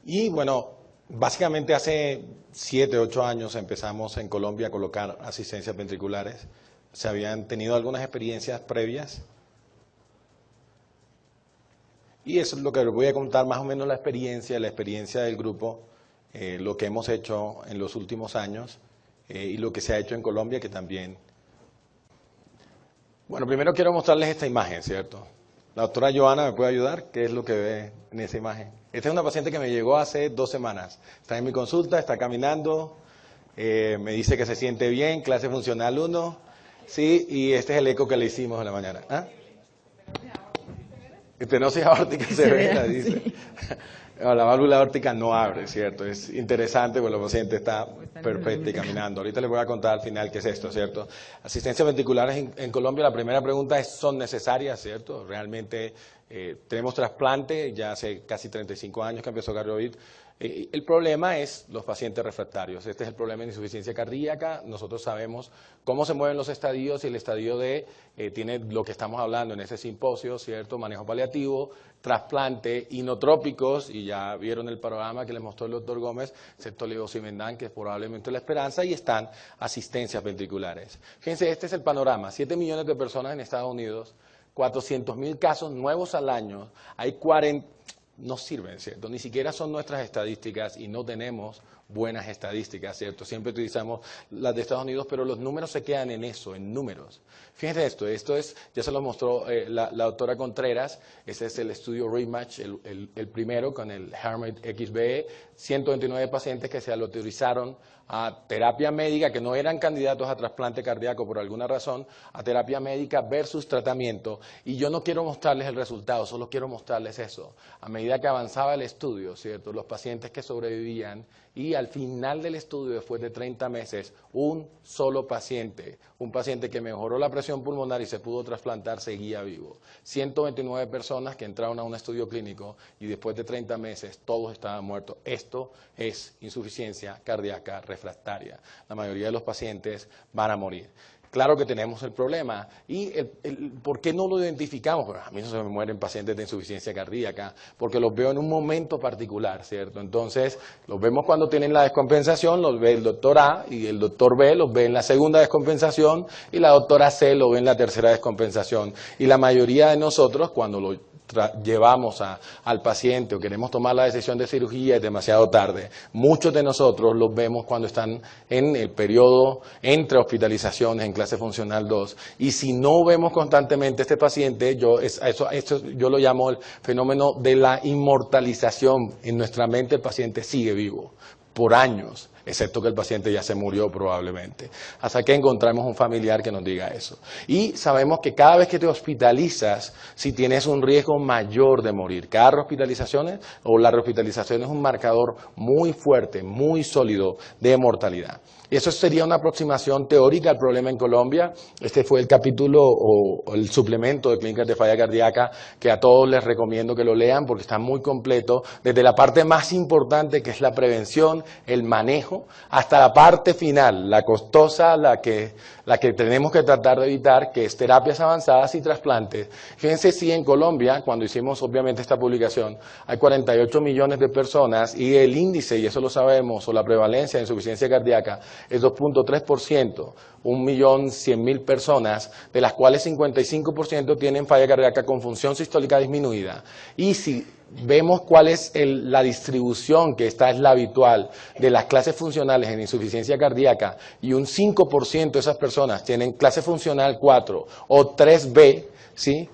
Y bueno, básicamente hace 7, 8 años empezamos en Colombia a colocar asistencias ventriculares. Se habían tenido algunas experiencias previas. Y eso es lo que les voy a contar, más o menos la experiencia del grupo, lo que hemos hecho en los últimos años y lo que se ha hecho en Colombia, que también. Bueno, primero quiero mostrarles esta imagen, ¿cierto? La doctora Joana me puede ayudar, ¿qué es lo que ve en esa imagen? Esta es una paciente que me llegó hace 2 semanas. Está en mi consulta, está caminando, me dice que se siente bien, clase funcional 1, sí, y este es el eco que le hicimos en la mañana. ¿Ah? Estenosis aórtica severa, dice. Sí. La válvula aórtica no abre, ¿cierto? Es interesante porque el paciente está perfecto y caminando. Ahorita les voy a contar al final qué es esto, ¿cierto? Asistencias ventriculares en Colombia, la primera pregunta es, ¿son necesarias, cierto? Realmente tenemos trasplante, ya hace casi 35 años que empezó Cardiovid. El problema es los pacientes refractarios. Este es el problema de insuficiencia cardíaca. Nosotros sabemos cómo se mueven los estadios y el estadio D tiene lo que estamos hablando en ese simposio, ¿cierto? Manejo paliativo, trasplante, inotrópicos, y ya vieron el programa que les mostró el doctor Gómez, Septolivocimendán, que es probablemente la esperanza, y están asistencias ventriculares. Fíjense, este es el panorama. 7 millones de personas en Estados Unidos, 400,000 casos nuevos al año, hay 40... No sirven, ¿cierto? Ni siquiera son nuestras estadísticas y no tenemos buenas estadísticas, ¿cierto? Siempre utilizamos las de Estados Unidos, pero los números se quedan en eso, en números. Fíjense esto es, ya se lo mostró la doctora Contreras, ese es el estudio REMATCH, el primero con el Hermit XBE, 129 pacientes que se autorizaron a terapia médica, que no eran candidatos a trasplante cardíaco por alguna razón, a terapia médica versus tratamiento. Y yo no quiero mostrarles el resultado, solo quiero mostrarles eso. A medida que avanzaba el estudio, ¿cierto? Los pacientes que sobrevivían, y al final del estudio, después de 30 meses, un solo paciente, un paciente que mejoró la presión pulmonar y se pudo trasplantar, seguía vivo. 129 personas que entraron a un estudio clínico y después de 30 meses todos estaban muertos. Esto es insuficiencia cardíaca refractaria. La mayoría de los pacientes van a morir. Claro que tenemos el problema. ¿Y por qué no lo identificamos? Pues a mí no se me mueren pacientes de insuficiencia cardíaca, porque los veo en un momento particular, ¿cierto? Entonces, los vemos cuando tienen la descompensación, los ve el doctor A y el doctor B los ve en la segunda descompensación y la doctora C lo ve en la tercera descompensación. Y la mayoría de nosotros, cuando lo llevamos al paciente o queremos tomar la decisión de cirugía, es demasiado tarde. Muchos de nosotros los vemos cuando están en el periodo entre hospitalizaciones en clase funcional 2, y si no vemos constantemente a este paciente, yo lo llamo el fenómeno de la inmortalización. En nuestra mente el paciente sigue vivo por años, excepto que el paciente ya se murió probablemente, hasta que encontramos un familiar que nos diga eso. Y sabemos que cada vez que te hospitalizas, si tienes un riesgo mayor de morir. Cada rehospitalización la rehospitalización es un marcador muy fuerte, muy sólido de mortalidad. Y eso sería una aproximación teórica al problema en Colombia. Este fue el capítulo o el suplemento de Clínicas de Falla Cardíaca que a todos les recomiendo que lo lean porque está muy completo, desde la parte más importante que es la prevención, el manejo, hasta la parte final, la costosa, la que tenemos que tratar de evitar, que es terapias avanzadas y trasplantes. Fíjense si en Colombia, cuando hicimos obviamente esta publicación, hay 48 millones de personas y el índice, y eso lo sabemos, o la prevalencia de insuficiencia cardíaca es 2.3%, 1.100.000 personas, de las cuales 55% tienen falla cardíaca con función sistólica disminuida. Y si vemos cuál es la distribución, que esta es la habitual, de las clases funcionales en insuficiencia cardíaca, y un 5% de esas personas tienen clase funcional 4 o 3B, ¿sí?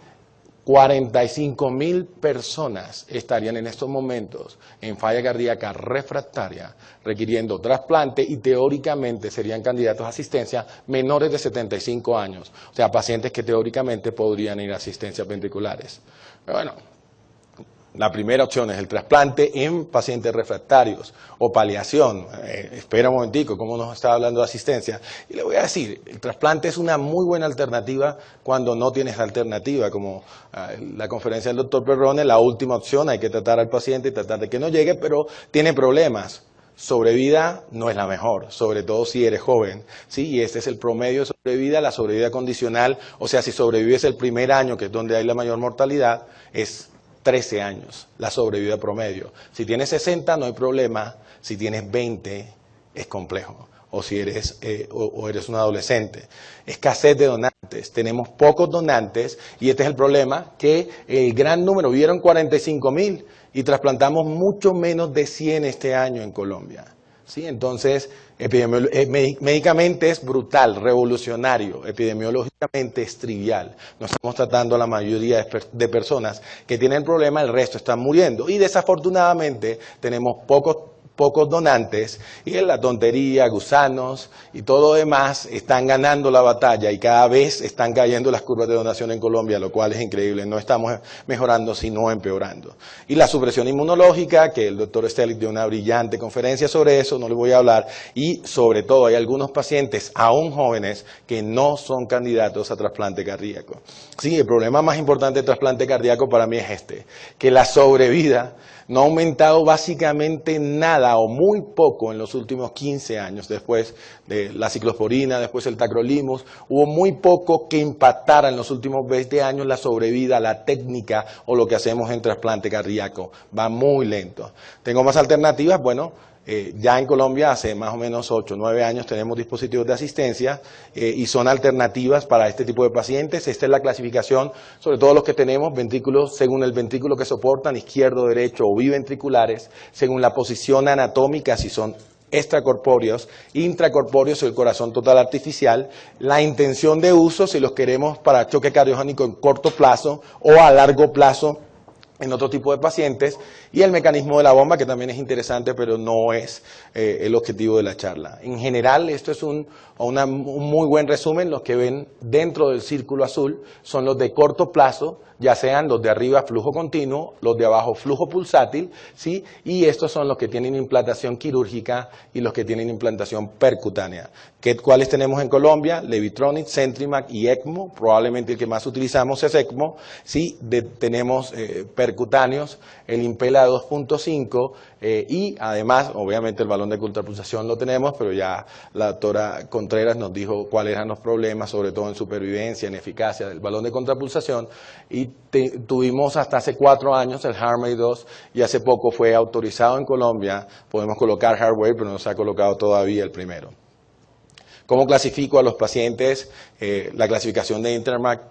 45,000 personas estarían en estos momentos en falla cardíaca refractaria, requiriendo trasplante y teóricamente serían candidatos a asistencia menores de 75 años, o sea, pacientes que teóricamente podrían ir a asistencias ventriculares. Pero bueno, la primera opción es el trasplante en pacientes refractarios o paliación. Espera un momentico, ¿cómo nos está hablando de asistencia? Y le voy a decir, el trasplante es una muy buena alternativa cuando no tienes alternativa, como la conferencia del doctor Perrone, la última opción, hay que tratar al paciente y tratar de que no llegue, pero tiene problemas. Sobrevida no es la mejor, sobre todo si eres joven, ¿sí? Y este es el promedio de sobrevida, la sobrevida condicional, o sea, si sobrevives el primer año, que es donde hay la mayor mortalidad, es 13 años, la sobrevida promedio. Si tienes 60 no hay problema, si tienes 20 es complejo. O si eres, eres un adolescente. Escasez de donantes. Tenemos pocos donantes y este es el problema, que el gran número, hubieron 45.000 y trasplantamos mucho menos de 100 este año en Colombia. ¿Sí? Entonces, médicamente es brutal, revolucionario, epidemiológicamente es trivial. No estamos tratando a la mayoría de personas que tienen el problema, el resto están muriendo. Y desafortunadamente tenemos pocos donantes y en la tontería, gusanos y todo lo demás están ganando la batalla y cada vez están cayendo las curvas de donación en Colombia, lo cual es increíble. No estamos mejorando, sino empeorando. Y la supresión inmunológica, que el doctor Stellick dio una brillante conferencia sobre eso, no le voy a hablar. Y sobre todo hay algunos pacientes, aún jóvenes, que no son candidatos a trasplante cardíaco. Sí, el problema más importante del trasplante cardíaco para mí es este, que la sobrevida no ha aumentado básicamente nada o muy poco en los últimos 15 años, después de la ciclosporina, después el tacrolimus, hubo muy poco que impactara en los últimos 20 años la sobrevida, la técnica o lo que hacemos en trasplante cardíaco. Va muy lento. ¿Tengo más alternativas? Bueno, ya en Colombia hace más o menos 8 o 9 años tenemos dispositivos de asistencia y son alternativas para este tipo de pacientes. Esta es la clasificación, sobre todo los que tenemos ventrículos, según el ventrículo que soportan, izquierdo, derecho o biventriculares, según la posición anatómica, si son extracorpóreos, intracorpóreos, el corazón total artificial, la intención de uso, si los queremos para choque cardiogénico en corto plazo o a largo plazo, en otro tipo de pacientes, y el mecanismo de la bomba, que también es interesante, pero no es el objetivo de la charla. En general, esto es un muy buen resumen. Los que ven dentro del círculo azul son los de corto plazo, ya sean los de arriba flujo continuo, los de abajo flujo pulsátil, ¿sí? Y estos son los que tienen implantación quirúrgica y los que tienen implantación percutánea. ¿Cuáles tenemos en Colombia? Levitronic, Centrimac y ECMO. Probablemente el que más utilizamos es ECMO. ¿Sí? Tenemos percutáneos, el Impela 2.5 y además, obviamente, el balón de contrapulsación lo tenemos, pero ya la doctora Contreras nos dijo cuáles eran los problemas, sobre todo en supervivencia, en eficacia del balón de contrapulsación, y tuvimos hasta hace 4 años el HeartMate 2 y hace poco fue autorizado en Colombia. Podemos colocar HeartWave, pero no se ha colocado todavía el primero. ¿Cómo clasifico a los pacientes? La clasificación de Intermac,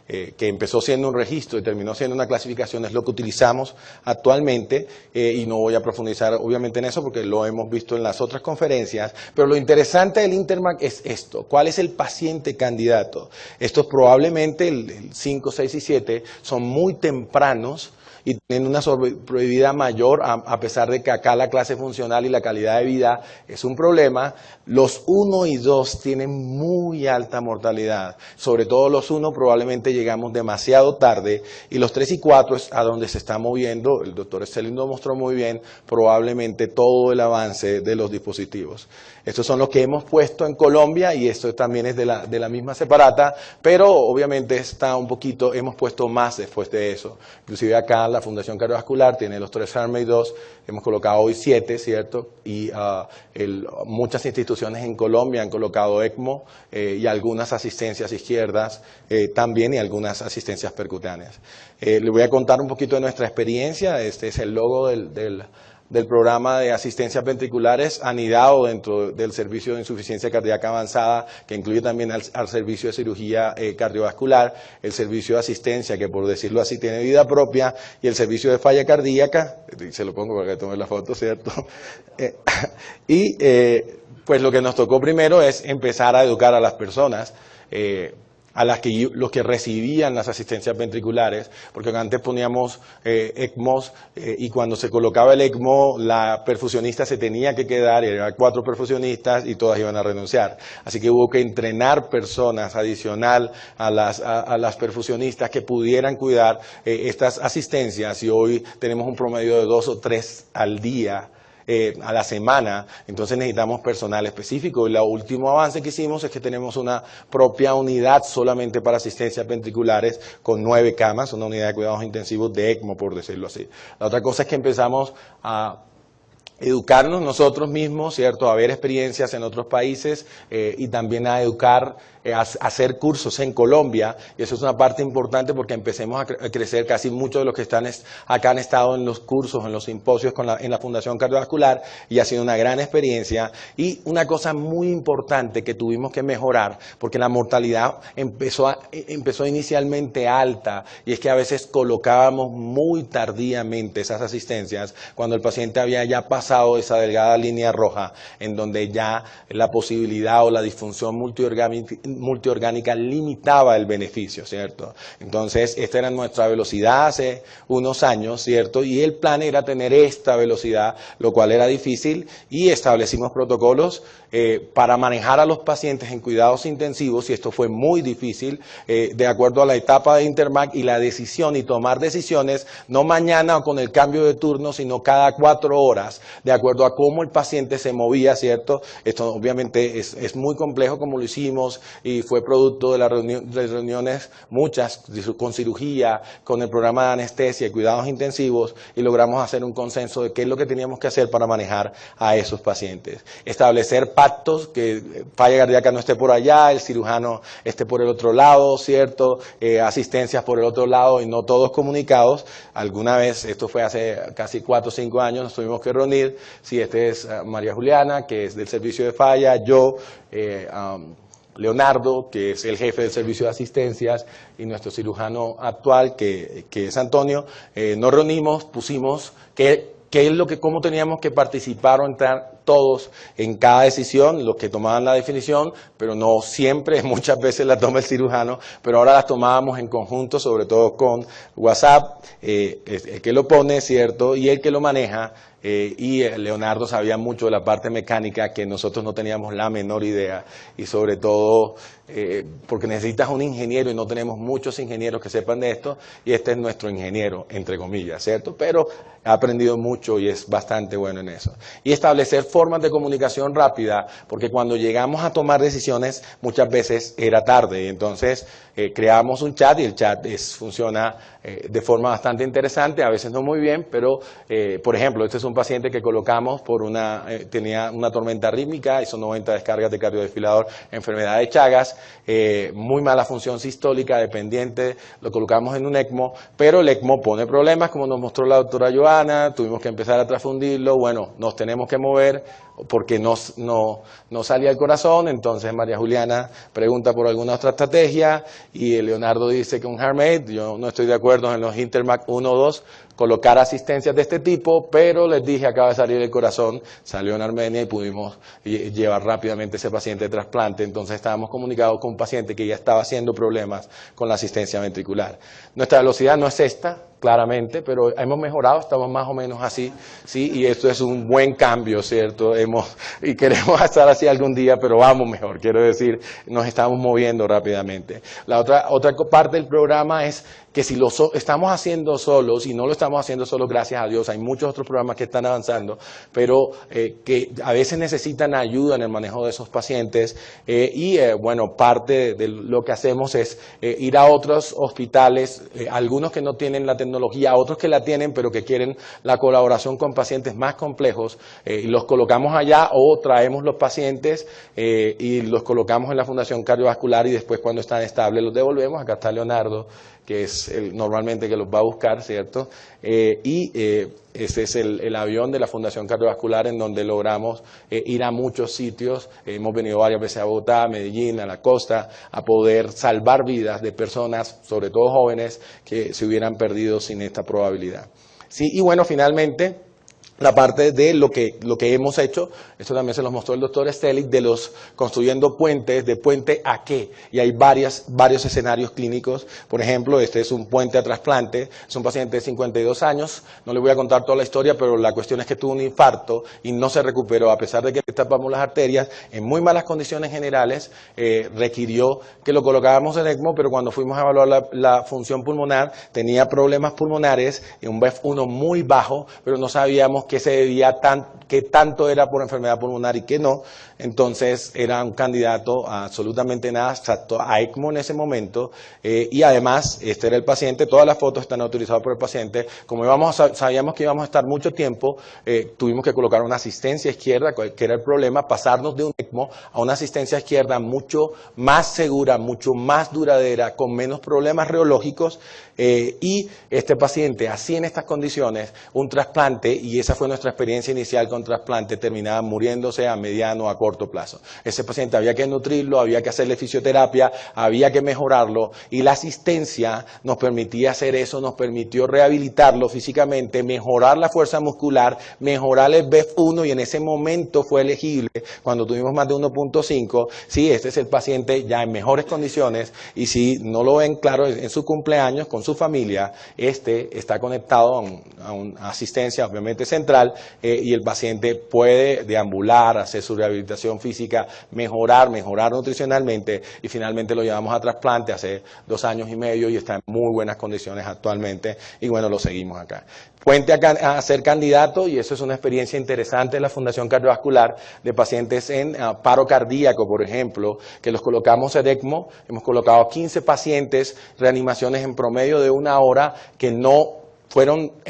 que empezó siendo un registro y terminó siendo una clasificación, es lo que utilizamos actualmente y no voy a profundizar obviamente en eso porque lo hemos visto en las otras conferencias, pero lo interesante del Intermac es esto: ¿cuál es el paciente candidato? Estos probablemente, el 5, 6 y 7, son muy tempranos y tienen una sobrevida mayor, a pesar de que acá la clase funcional y la calidad de vida es un problema. Los 1 y 2 tienen muy alta mortalidad, sobre todo los 1 probablemente llegamos demasiado tarde, y los 3 y 4 es a donde se está moviendo, el doctor Stellick lo mostró muy bien, probablemente todo el avance de los dispositivos. Estos son los que hemos puesto en Colombia y esto también es de la misma separata, pero obviamente está un poquito, hemos puesto más después de eso. Inclusive acá la Fundación Cardiovascular tiene los 3 HeartMate 2, hemos colocado hoy 7, ¿cierto? Y muchas instituciones en Colombia han colocado ECMO y algunas asistencias izquierdas también y algunas asistencias percutáneas. Les voy a contar un poquito de nuestra experiencia. Este es el logo del programa de asistencias ventriculares anidado dentro del servicio de insuficiencia cardíaca avanzada, que incluye también al servicio de cirugía cardiovascular, el servicio de asistencia, que por decirlo así tiene vida propia, y el servicio de falla cardíaca, se lo pongo para que tome la foto, ¿cierto? Pues lo que nos tocó primero es empezar a educar a las personas, los que recibían las asistencias ventriculares, porque antes poníamos ECMOs y cuando se colocaba el ECMO la perfusionista se tenía que quedar y eran 4 perfusionistas y todas iban a renunciar. Así que hubo que entrenar personas adicional a las perfusionistas que pudieran cuidar estas asistencias, y hoy tenemos un promedio de 2 o 3 al día. A la semana, entonces necesitamos personal específico, y el último avance que hicimos es que tenemos una propia unidad solamente para asistencias ventriculares con 9 camas, una unidad de cuidados intensivos de ECMO, por decirlo así. La otra cosa es que empezamos a educarnos nosotros mismos, ¿cierto? A ver experiencias en otros países y también a educar hacer cursos en Colombia, y eso es una parte importante porque empecemos a crecer. Casi muchos de los que están acá han estado en los cursos, en los simposios en la Fundación Cardiovascular, y ha sido una gran experiencia. Y una cosa muy importante que tuvimos que mejorar, porque la mortalidad empezó inicialmente alta, y es que a veces colocábamos muy tardíamente esas asistencias cuando el paciente había ya pasado esa delgada línea roja en donde ya la posibilidad o la disfunción multiorgánica limitaba el beneficio, ¿cierto? Entonces, esta era nuestra velocidad hace unos años, ¿cierto? Y el plan era tener esta velocidad, lo cual era difícil, y establecimos protocolos para manejar a los pacientes en cuidados intensivos, y esto fue muy difícil, de acuerdo a la etapa de Intermac y la decisión, y tomar decisiones no mañana o con el cambio de turno, sino cada 4 horas, de acuerdo a cómo el paciente se movía, ¿cierto? Esto obviamente es muy complejo como lo hicimos, y fue producto de las reuniones, muchas, con cirugía, con el programa de anestesia y cuidados intensivos, y logramos hacer un consenso de qué es lo que teníamos que hacer para manejar a esos pacientes. Establecer pactos, que falla cardíaca no esté por allá, el cirujano esté por el otro lado, ¿cierto? Asistencias por el otro lado, y no todos comunicados. Alguna vez, esto fue hace casi 4 o 5 años, nos tuvimos que reunir. Sí, este es María Juliana, que es del servicio de falla, yo, Leonardo, que es el jefe del servicio de asistencias, y nuestro cirujano actual, que es Antonio. Nos reunimos, pusimos cómo teníamos que participar o entrar todos en cada decisión, los que tomaban la definición, pero no siempre, muchas veces la toma el cirujano, pero ahora las tomábamos en conjunto, sobre todo con WhatsApp, el que lo pone, ¿cierto? Y el que lo maneja. Y Leonardo sabía mucho de la parte mecánica que nosotros no teníamos la menor idea, y sobre todo porque necesitas un ingeniero, y no tenemos muchos ingenieros que sepan de esto, y este es nuestro ingeniero, entre comillas, ¿cierto? Pero ha aprendido mucho y es bastante bueno en eso. Y establecer formas de comunicación rápida, porque cuando llegamos a tomar decisiones muchas veces era tarde, y entonces creamos un chat, y el chat funciona de forma bastante interesante, a veces no muy bien, pero por ejemplo, este es un paciente que colocamos tenía una tormenta rítmica, hizo 90 descargas de cardiodesfibrilador, enfermedad de Chagas, muy mala función sistólica, dependiente, lo colocamos en un ECMO, pero el ECMO pone problemas, como nos mostró la doctora Joana, tuvimos que empezar a transfundirlo, bueno, nos tenemos que mover porque no salía el corazón. Entonces María Juliana pregunta por alguna otra estrategia, y Leonardo dice que un HeartMate. Yo no estoy de acuerdo en los Intermac 1 o 2 colocar asistencias de este tipo, pero les dije, acaba de salir el corazón, salió en Armenia, y pudimos llevar rápidamente ese paciente de trasplante. Entonces estábamos comunicados con un paciente que ya estaba haciendo problemas con la asistencia ventricular. Nuestra velocidad no es esta, claramente, pero hemos mejorado, estamos más o menos así, ¿sí? Y esto es un buen cambio, ¿cierto? Y queremos estar así algún día, pero vamos mejor, quiero decir, nos estamos moviendo rápidamente. La otra parte del programa es que si lo estamos haciendo solos, y no lo estamos haciendo solo, gracias a Dios, hay muchos otros programas que están avanzando, pero que a veces necesitan ayuda en el manejo de esos pacientes, bueno, parte de lo que hacemos es ir a otros hospitales, algunos que no tienen la tecnología, otros que la tienen, pero que quieren la colaboración con pacientes más complejos, y los colocamos allá, o traemos los pacientes y los colocamos en la Fundación Cardiovascular, y después, cuando están estables, los devolvemos. Acá está Leonardo, que es normalmente que los va a buscar, ¿cierto? Ese es el avión de la Fundación Cardiovascular, en donde logramos ir a muchos sitios. Hemos venido varias veces a Bogotá, a Medellín, a la costa, a poder salvar vidas de personas, sobre todo jóvenes, que se hubieran perdido sin esta probabilidad. Sí, y bueno, finalmente, la parte de lo que hemos hecho, esto también se los mostró el doctor Stelic, de los construyendo puentes, de puente a qué, y hay varios escenarios clínicos. Por ejemplo, este es un puente a trasplante, es un paciente de 52 años, no le voy a contar toda la historia, pero la cuestión es que tuvo un infarto y no se recuperó, a pesar de que tapamos las arterias, en muy malas condiciones generales, requirió que lo colocáramos en ECMO, pero cuando fuimos a evaluar la función pulmonar, tenía problemas pulmonares, un BEF1 muy bajo, pero no sabíamos sabíamos qué se debía, qué tanto era por enfermedad pulmonar y qué no. Entonces era un candidato a absolutamente nada, exacto, a ECMO en ese momento, y además este era el paciente, todas las fotos están autorizadas por el paciente. Como sabíamos que íbamos a estar mucho tiempo, tuvimos que colocar una asistencia izquierda, que era el problema, pasarnos de un ECMO a una asistencia izquierda mucho más segura, mucho más duradera, con menos problemas reológicos, y este paciente, así en estas condiciones, un trasplante, y esa fue nuestra experiencia inicial con trasplante, terminaba muriéndose a mediano, a corto plazo. Ese paciente había que nutrirlo, había que hacerle fisioterapia, había que mejorarlo, y la asistencia nos permitía hacer eso, nos permitió rehabilitarlo físicamente, mejorar la fuerza muscular, mejorar el BEF1, y en ese momento fue elegible, cuando tuvimos más de 1.5, sí, este es el paciente ya en mejores condiciones, y si no lo ven claro, en su cumpleaños, con su familia, este está conectado a una asistencia obviamente central, y el paciente puede deambular, hacer su rehabilitación física, mejorar nutricionalmente, y finalmente lo llevamos a trasplante hace 2 años y medio y está en muy buenas condiciones actualmente, y bueno, lo seguimos acá. Puente a ser candidato, y eso es una experiencia interesante de la Fundación Cardiovascular, de pacientes en paro cardíaco, por ejemplo, que los colocamos en ECMO. Hemos colocado 15 pacientes, reanimaciones en promedio de 1 hora, que no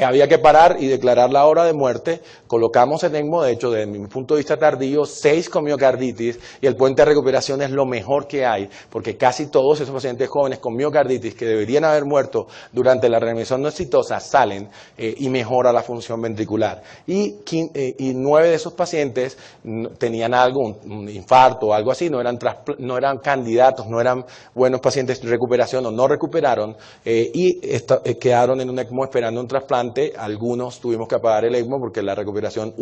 había que parar y declarar la hora de muerte. Colocamos el ECMO, de hecho, desde mi punto de vista tardío, 6 con miocarditis, y el puente de recuperación es lo mejor que hay, porque casi todos esos pacientes jóvenes con miocarditis que deberían haber muerto durante la reanimación no exitosa salen, y mejora la función ventricular. Y 9 de esos pacientes tenían algo, un infarto o algo así, no eran candidatos, no eran buenos pacientes de recuperación o no recuperaron, y quedaron en un ECMO esperando un trasplante. Algunos tuvimos que apagar el ECMO porque la recuperación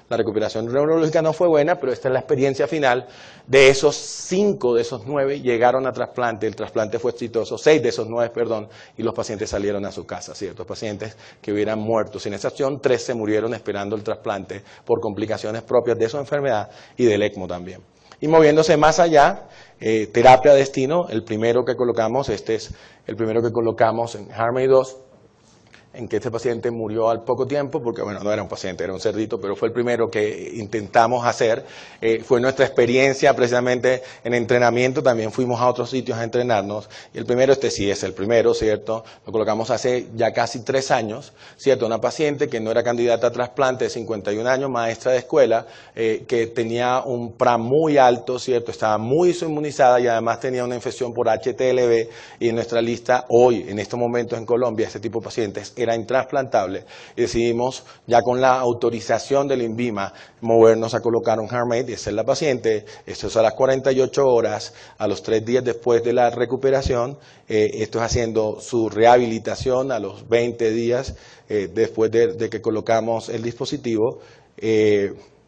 neurológica no fue buena, pero esta es la experiencia final. De esos 5, de esos 9 llegaron a trasplante, el trasplante fue exitoso, 6 de esos 9, perdón, y los pacientes salieron a su casa. Ciertos pacientes que hubieran muerto sin esa acción, 3 se murieron esperando el trasplante por complicaciones propias de su enfermedad y del ECMO también. Y moviéndose más allá, terapia destino, el primero que colocamos, este es el primero que colocamos en HeartMate 2, en que este paciente murió al poco tiempo, porque bueno, no era un paciente, era un cerdito, pero fue el primero que intentamos hacer. Fue nuestra experiencia precisamente en entrenamiento, también fuimos a otros sitios a entrenarnos, y el primero, este sí es el primero, ¿cierto? Lo colocamos hace ya casi 3 años, ¿cierto? Una paciente que no era candidata a trasplante, de 51 años, maestra de escuela, que tenía un PRAM muy alto, ¿cierto? Estaba muy inmunizada y además tenía una infección por HTLV, y en nuestra lista hoy, en estos momentos en Colombia, este tipo de pacientes era intrasplantable, y decidimos, ya con la autorización del INVIMA, movernos a colocar un HeartMate, y esa es la paciente. Esto es a las 48 horas, a los 3 días después de la recuperación. Esto es haciendo su rehabilitación a los 20 días después de que colocamos el dispositivo.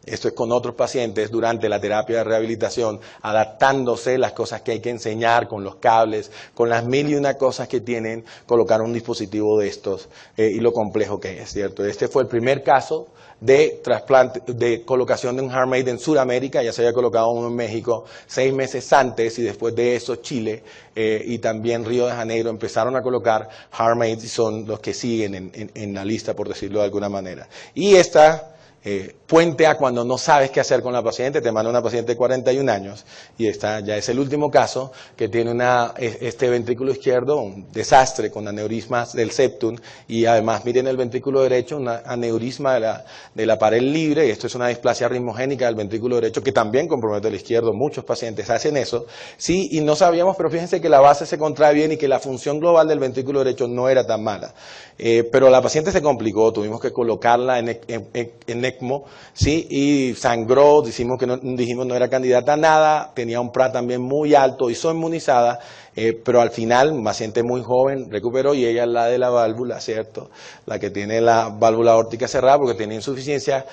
Esto es con otros pacientes durante la terapia de rehabilitación, adaptándose las cosas que hay que enseñar con los cables, con las 1001 cosas que tienen colocar un dispositivo de estos, y lo complejo que es, ¿cierto? Este fue el primer caso de trasplante, de colocación de un HeartMate en Sudamérica. Ya se había colocado uno en México 6 meses antes, y después de eso Chile y también Río de Janeiro empezaron a colocar HeartMates, y son los que siguen en la lista, por decirlo de alguna manera. Y esta puente a cuando no sabes qué hacer con la paciente, te manda una paciente de 41 años, y esta ya es el último caso, que tiene este ventrículo izquierdo, un desastre con aneurismas del septum, y además miren el ventrículo derecho, un aneurisma de la pared libre, y esto es una displasia ritmogénica del ventrículo derecho que también compromete el izquierdo. Muchos pacientes hacen eso, sí, y no sabíamos, pero fíjense que la base se contrae bien y que la función global del ventrículo derecho no era tan mala, pero la paciente se complicó, tuvimos que colocarla en ECMO, sí, y sangró, dijimos no era candidata a nada, tenía un PRA también muy alto, hizo inmunizada, pero al final, un paciente muy joven, recuperó, y ella es la de la válvula, ¿cierto? La que tiene la válvula aórtica cerrada porque tiene insuficiencia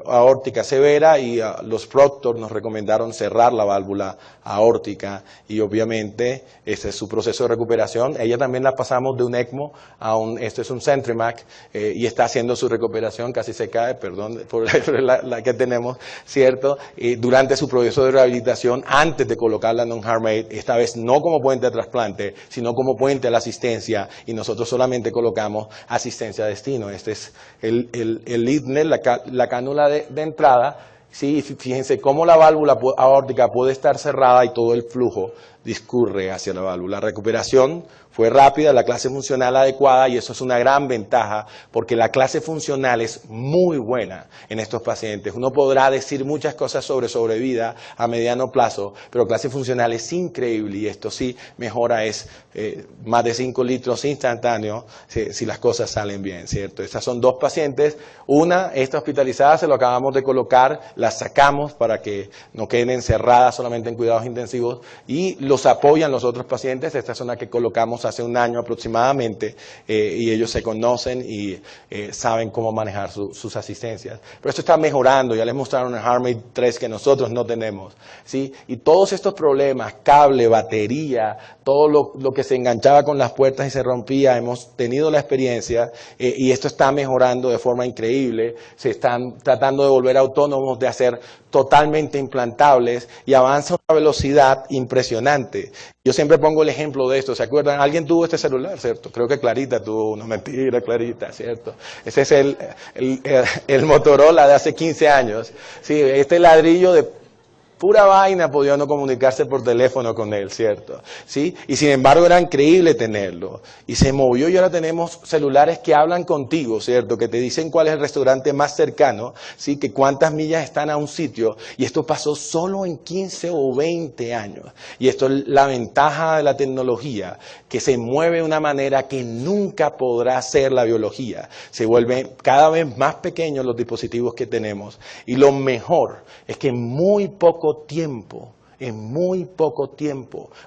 aórtica severa, y los proctors nos recomendaron cerrar la válvula aórtica, y obviamente este es su proceso de recuperación. Ella también la pasamos de un ECMO a este es un CentriMac, y está haciendo su recuperación, casi se cae slide, perdón por la que tenemos, ¿cierto? Durante su proceso de rehabilitación, antes de colocarla en un HeartMate, esta vez no como puente de trasplante, sino como puente a la asistencia, y nosotros solamente colocamos asistencia a destino. Este es el leadnet, la cánula de entrada. Sí, fíjense cómo la válvula aórtica puede estar cerrada y todo el flujo discurre hacia la válvula. La recuperación fue rápida, la clase funcional adecuada, y eso es una gran ventaja porque la clase funcional es muy buena en estos pacientes. Uno podrá decir muchas cosas sobre sobrevida a mediano plazo, pero clase funcional es increíble, y esto sí mejora más de 5 litros instantáneos si las cosas salen bien, ¿cierto? Estas son 2 pacientes, una está hospitalizada, se lo acabamos de colocar, la sacamos para que no queden encerradas solamente en cuidados intensivos, y los apoyan los otros pacientes. Esta es una que colocamos hace un año aproximadamente, y ellos se conocen y saben cómo manejar sus asistencias. Pero esto está mejorando, ya les mostraron el HeartMate 3 que nosotros no tenemos, ¿sí? Y todos estos problemas, cable, batería, todo lo que se enganchaba con las puertas y se rompía, hemos tenido la experiencia, y esto está mejorando de forma increíble. Se están tratando de volver autónomos, de hacer totalmente implantables, y avanza a una velocidad impresionante. Yo siempre pongo el ejemplo de esto, ¿se acuerdan? Alguien tuvo este celular, ¿cierto? Creo que Clarita tuvo una, mentira, Clarita, ¿cierto? Ese es el Motorola de hace 15 años. Sí, este ladrillo de pura vaina podía no comunicarse por teléfono con él, ¿cierto? ¿Sí? Y sin embargo era increíble tenerlo. Y se movió, y ahora tenemos celulares que hablan contigo, ¿cierto? Que te dicen cuál es el restaurante más cercano, ¿sí? Que cuántas millas están a un sitio. Y esto pasó solo en 15 o 20 años. Y esto es la ventaja de la tecnología, que se mueve de una manera que nunca podrá ser la biología. Se vuelven cada vez más pequeños los dispositivos que tenemos. Y lo mejor es que en muy poco tiempo,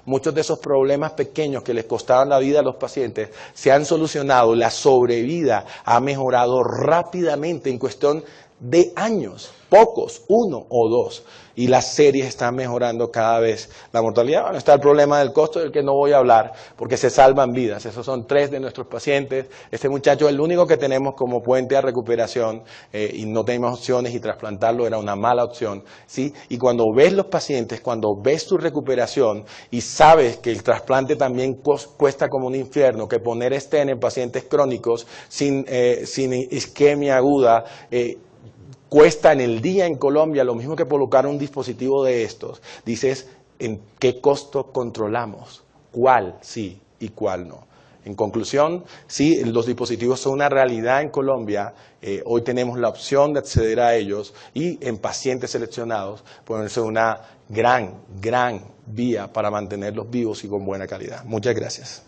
muchos de esos problemas pequeños que les costaban la vida a los pacientes se han solucionado. La sobrevida ha mejorado rápidamente en cuestión de años, pocos, 1 o 2, y las series están mejorando cada vez. La mortalidad, bueno, está el problema del costo, del que no voy a hablar, porque se salvan vidas. Esos son 3 de nuestros pacientes. Este muchacho es el único que tenemos como puente a recuperación, y no tenemos opciones, y trasplantarlo era una mala opción, ¿sí? Y cuando ves los pacientes, cuando ves tu recuperación y sabes que el trasplante también cuesta como un infierno, que poner stent en pacientes crónicos sin isquemia aguda, cuesta en el día en Colombia lo mismo que colocar un dispositivo de estos. Dices, ¿en qué costo controlamos? ¿Cuál sí y cuál no? En conclusión, sí, los dispositivos son una realidad en Colombia. Hoy tenemos la opción de acceder a ellos, y en pacientes seleccionados pueden ser una gran vía para mantenerlos vivos y con buena calidad. Muchas gracias.